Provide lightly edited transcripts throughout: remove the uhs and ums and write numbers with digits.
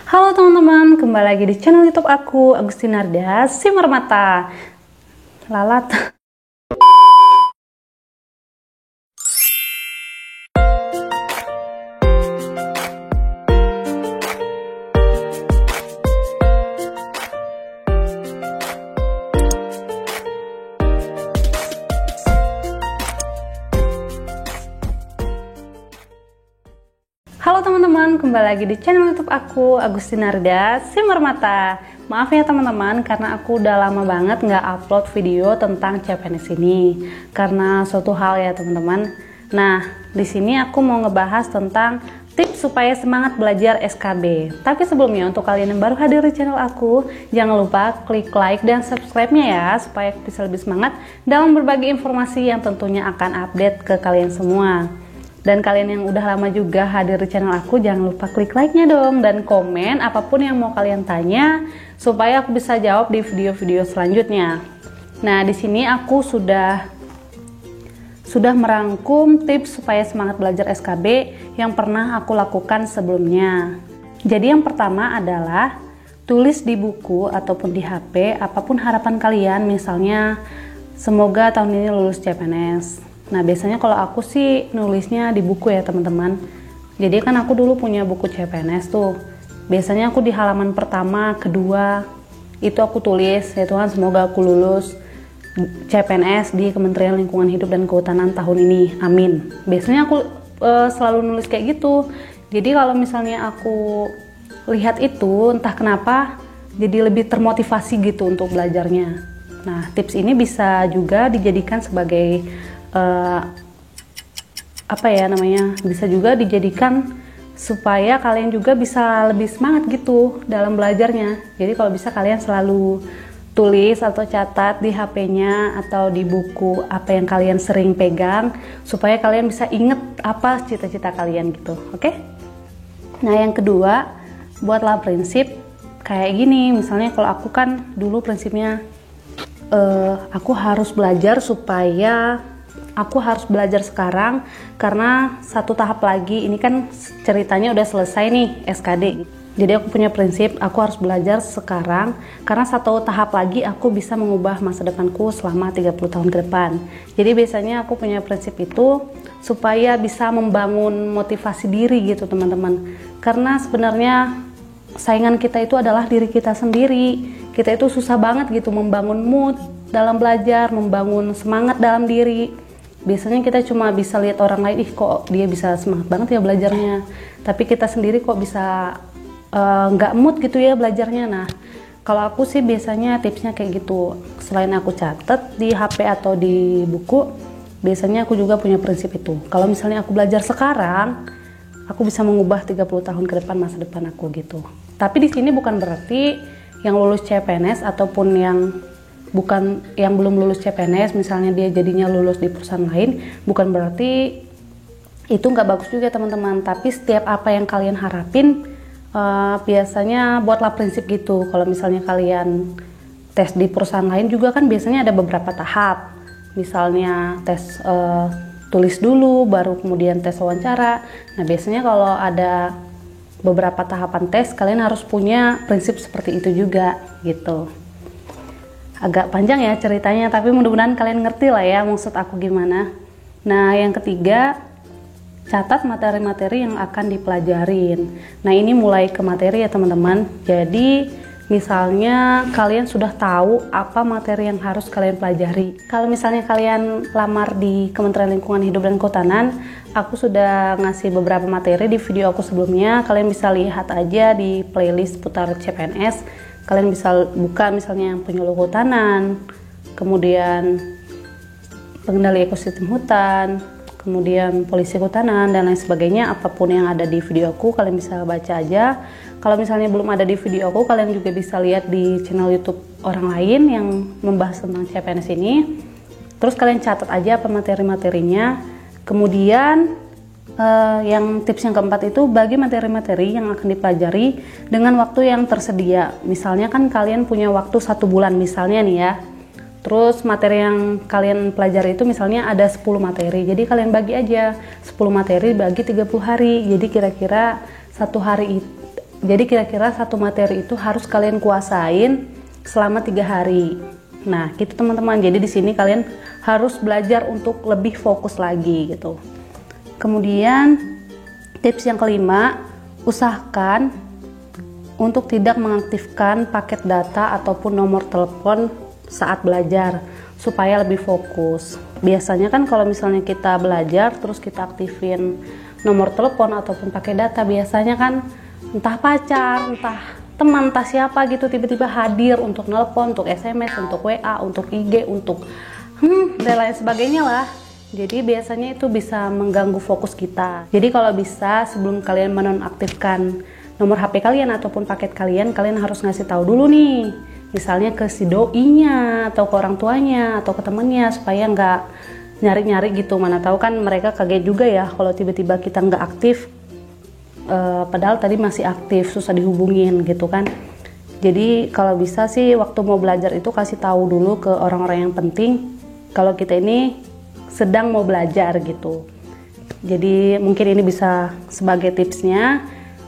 Halo teman-teman, kembali lagi di channel YouTube aku, Agustinarda Simarmata. Lalat. Halo teman-teman, kembali lagi di channel YouTube aku, Agustinarda Simarmata. Maaf ya teman-teman, karena aku udah lama banget nggak upload video tentang CPNS ini karena suatu hal ya teman-teman. Nah, di sini aku mau ngebahas tentang tips supaya semangat belajar SKB. Tapi sebelumnya, untuk kalian yang baru hadir di channel aku, jangan lupa klik like dan subscribe-nya ya, supaya aku bisa lebih semangat dalam berbagi informasi yang tentunya akan update ke kalian semua. Dan kalian yang udah lama juga hadir di channel aku, jangan lupa klik like-nya dong dan komen apapun yang mau kalian tanya supaya aku bisa jawab di video-video selanjutnya. Nah, di sini aku sudah merangkum tips supaya semangat belajar SKB yang pernah aku lakukan sebelumnya. Jadi yang pertama adalah tulis di buku ataupun di HP apapun harapan kalian, misalnya semoga tahun ini lulus CPNS. Nah, biasanya kalau aku sih nulisnya di buku ya teman-teman. Jadi kan aku dulu punya buku CPNS tuh. Biasanya aku di halaman pertama, kedua, itu aku tulis, ya Tuhan semoga aku lulus CPNS di Kementerian Lingkungan Hidup dan Kehutanan tahun ini, amin. Biasanya aku selalu nulis kayak gitu. Jadi kalau misalnya aku lihat itu, entah kenapa jadi lebih termotivasi gitu untuk belajarnya. Nah, tips ini bisa juga dijadikan sebagai bisa juga dijadikan supaya kalian juga bisa lebih semangat gitu dalam belajarnya. Jadi kalau bisa kalian selalu tulis atau catat di HP-nya atau di buku apa yang kalian sering pegang supaya kalian bisa inget apa cita-cita kalian gitu, oke? Nah, yang kedua, buatlah prinsip kayak gini. Misalnya kalau aku kan dulu prinsipnya aku harus belajar sekarang karena satu tahap lagi, ini kan ceritanya udah selesai nih SKD. Jadi aku punya prinsip, aku harus belajar sekarang karena satu tahap lagi aku bisa mengubah masa depanku selama 30 tahun ke depan. Jadi biasanya aku punya prinsip itu supaya bisa membangun motivasi diri gitu teman-teman. Karena sebenarnya saingan kita itu adalah diri kita sendiri. Kita itu susah banget gitu membangun mood dalam belajar, membangun semangat dalam diri. Biasanya kita cuma bisa lihat orang lain, kok dia bisa semangat banget ya belajarnya, tapi kita sendiri kok bisa nggak mood gitu ya belajarnya. Nah, kalau aku sih biasanya tipsnya kayak gitu. Selain aku catat di HP atau di buku, biasanya aku juga punya prinsip itu. Kalau misalnya aku belajar sekarang, aku bisa mengubah 30 tahun ke depan masa depan aku gitu. Tapi di sini bukan berarti yang lulus CPNS ataupun yang belum lulus CPNS, misalnya dia jadinya lulus di perusahaan lain, bukan berarti itu nggak bagus juga teman-teman. Tapi setiap apa yang kalian harapin, biasanya buatlah prinsip gitu. Kalau misalnya kalian tes di perusahaan lain juga kan biasanya ada beberapa tahap. Misalnya tes tulis dulu, baru kemudian tes wawancara. Nah, biasanya kalau ada beberapa tahapan tes, kalian harus punya prinsip seperti itu juga gitu. Agak panjang ya ceritanya, tapi mudah-mudahan kalian ngerti lah ya maksud aku gimana. Nah, yang ketiga, catat materi-materi yang akan dipelajarin. Nah, ini mulai ke materi ya teman-teman. Jadi misalnya kalian sudah tahu apa materi yang harus kalian pelajari. Kalau misalnya kalian lamar di Kementerian Lingkungan Hidup dan Kehutanan, aku sudah ngasih beberapa materi di video aku sebelumnya. Kalian bisa lihat aja di playlist putar CPNS. Kalian bisa buka misalnya penyuluh hutanan, kemudian pengendali ekosistem hutan, kemudian polisi hutanan, dan lain sebagainya. Apapun yang ada di video aku, kalian bisa baca aja. Kalau misalnya belum ada di video aku, kalian juga bisa lihat di channel YouTube orang lain yang membahas tentang CPNS ini. Terus kalian catat aja apa materi-materinya. Kemudian yang tips yang keempat itu, bagi materi-materi yang akan dipelajari dengan waktu yang tersedia. Misalnya kan kalian punya waktu 1 bulan misalnya nih ya. Terus materi yang kalian pelajari itu misalnya ada 10 materi. Jadi kalian bagi aja 10 materi bagi 30 hari. Jadi kira-kira Jadi kira-kira satu materi itu harus kalian kuasain selama 3 hari. Nah, gitu teman-teman. Jadi di sini kalian harus belajar untuk lebih fokus lagi gitu. Kemudian tips yang kelima, usahakan untuk tidak mengaktifkan paket data ataupun nomor telepon saat belajar supaya lebih fokus. Biasanya kan kalau misalnya kita belajar terus kita aktifin nomor telepon ataupun pakai data, biasanya kan entah pacar, entah teman, entah siapa gitu tiba-tiba hadir untuk nelpon, untuk SMS, untuk WA, untuk IG, untuk dan lain sebagainya lah. Jadi biasanya itu bisa mengganggu fokus kita. Jadi kalau bisa sebelum kalian menonaktifkan nomor HP kalian ataupun paket kalian, kalian harus ngasih tahu dulu nih. Misalnya ke si doinya atau ke orang tuanya atau ke temannya supaya nggak nyari-nyari gitu. Mana tahu kan mereka kaget juga ya kalau tiba-tiba kita nggak aktif. Padahal tadi masih aktif, susah dihubungin gitu kan. Jadi kalau bisa sih waktu mau belajar itu kasih tahu dulu ke orang-orang yang penting kalau kita ini sedang mau belajar gitu. Jadi mungkin ini bisa sebagai tipsnya.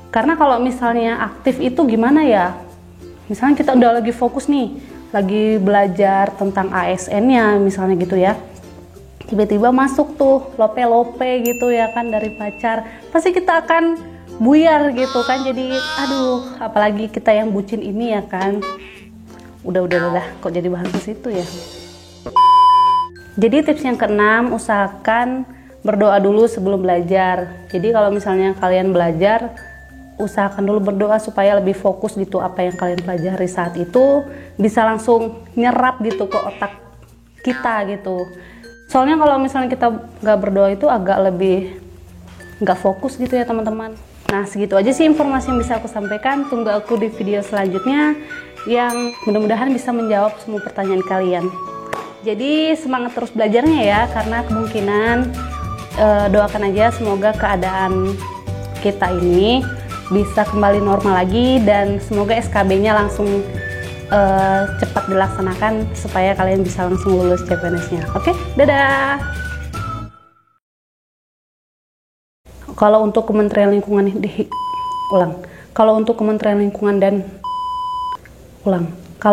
Karena kalau misalnya aktif itu gimana ya? Misalnya kita udah lagi fokus nih, lagi belajar tentang ASN-nya misalnya gitu ya. Tiba-tiba masuk tuh lope-lope gitu ya kan dari pacar. Pasti kita akan buyar gitu kan, jadi aduh, apalagi kita yang bucin ini ya kan. Udah kok jadi bahas ke situ ya. Jadi tips yang keenam, usahakan berdoa dulu sebelum belajar. Jadi kalau misalnya kalian belajar, usahakan dulu berdoa supaya lebih fokus gitu apa yang kalian pelajari saat itu, bisa langsung nyerap gitu ke otak kita gitu. Soalnya kalau misalnya kita nggak berdoa itu agak lebih nggak fokus gitu ya teman-teman. Nah segitu aja sih informasi yang bisa aku sampaikan. Tunggu aku di video selanjutnya yang mudah-mudahan bisa menjawab semua pertanyaan kalian. Jadi semangat terus belajarnya ya, karena kemungkinan doakan aja semoga keadaan kita ini bisa kembali normal lagi dan semoga SKB-nya langsung cepat dilaksanakan supaya kalian bisa langsung lulus CPNS-nya. Oke, dadah! Kalau untuk Kementerian Lingkungan Kalau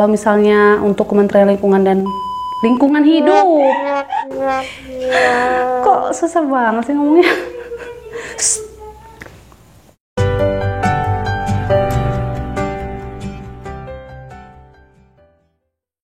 misalnya untuk Kementerian Lingkungan dan Lingkungan Hidup. Kok susah banget sih ngomongnya?